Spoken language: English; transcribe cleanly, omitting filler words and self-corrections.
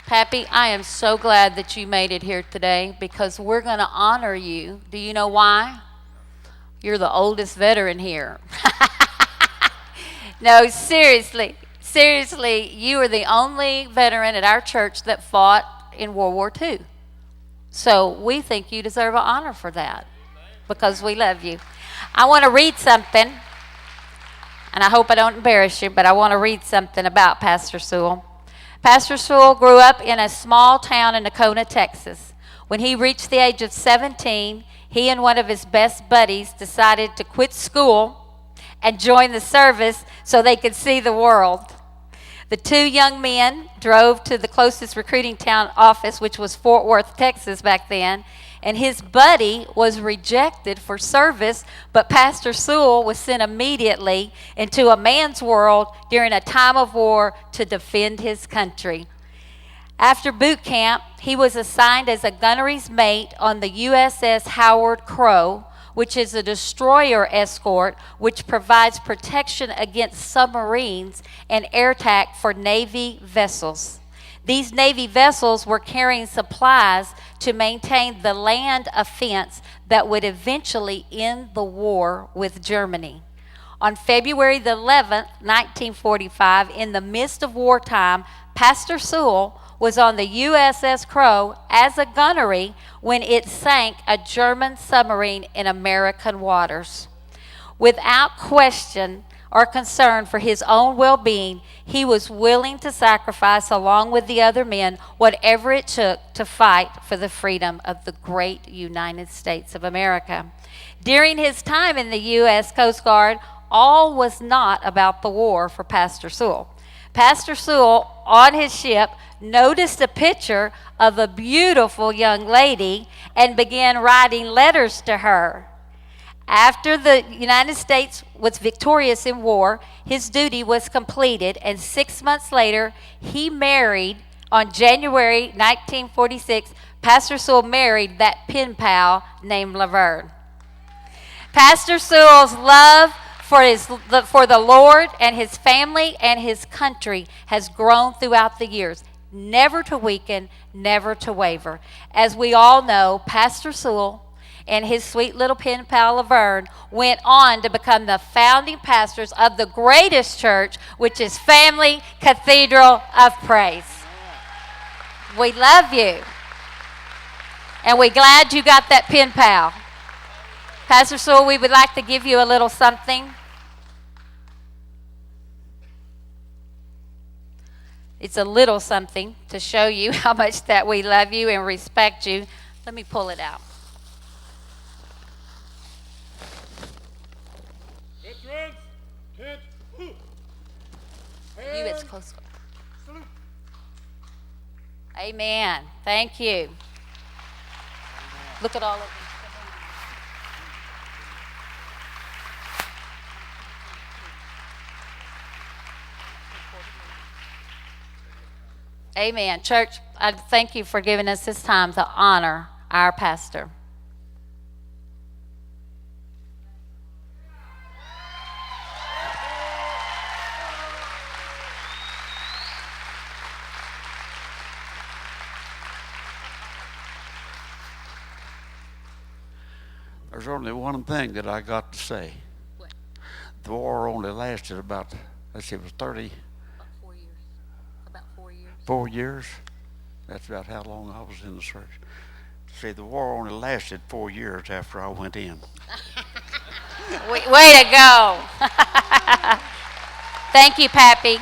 Pappy, I am so glad that you made it here today because we're going to honor you. Do you know why? You're the oldest veteran here. No, seriously. Seriously, you are the only veteran at our church that fought in World War II. So we think you deserve an honor for that because we love you. I want to read something, and I hope I don't embarrass you, but I want to read something about Pastor Sewell. Pastor Sewell grew up in a small town in Nocona, Texas. When he reached the age of 17, he and one of his best buddies decided to quit school and join the service so they could see the world. The two young men drove to the closest recruiting town office, which was Fort Worth, Texas back then, and his buddy was rejected for service, but Pastor Sewell was sent immediately into a man's world during a time of war to defend his country. After boot camp, he was assigned as a gunnery's mate on the USS Howard Crow, which is a destroyer escort which provides protection against submarines and air attack for Navy vessels. These Navy vessels were carrying supplies to maintain the land offense that would eventually end the war with Germany. On February the 11th, 1945, in the midst of wartime, Pastor Sewell was on the USS Crow as a gunnery when it sank a German submarine in American waters. Without question or concern for his own well-being, he was willing to sacrifice, along with the other men, whatever it took to fight for the freedom of the great United States of America. During his time in the U.S. Coast Guard, all was not about the war for Pastor Sewell. Pastor Sewell, on his ship, noticed a picture of a beautiful young lady and began writing letters to her. After the United States was victorious in war, his duty was completed, and 6 months later, he married, on January 1946, Pastor Sewell married that pen pal named Laverne. Pastor Sewell's love for the Lord and his family and his country has grown throughout the years, never to weaken, never to waver. As we all know, Pastor Sewell and his sweet little pen pal Laverne went on to become the founding pastors of the greatest church, which is Family Cathedral of Praise. We love you. And we're glad you got that pen pal. Pastor Sewell, we would like to give you a little something. It's a little something to show you how much that we love you and respect you. Let me pull it out. You, it's close. Amen. Thank you. Look at all of them. Amen. Church, I thank you for giving us this time to honor our pastor. There's only one thing that I got to say. What? The war only lasted about, let's see, it was 30. About 4 years. About 4 years. 4 years? That's about how long I was in the service. See, the war only lasted 4 years after I went in. Way to go. Thank you, Pappy.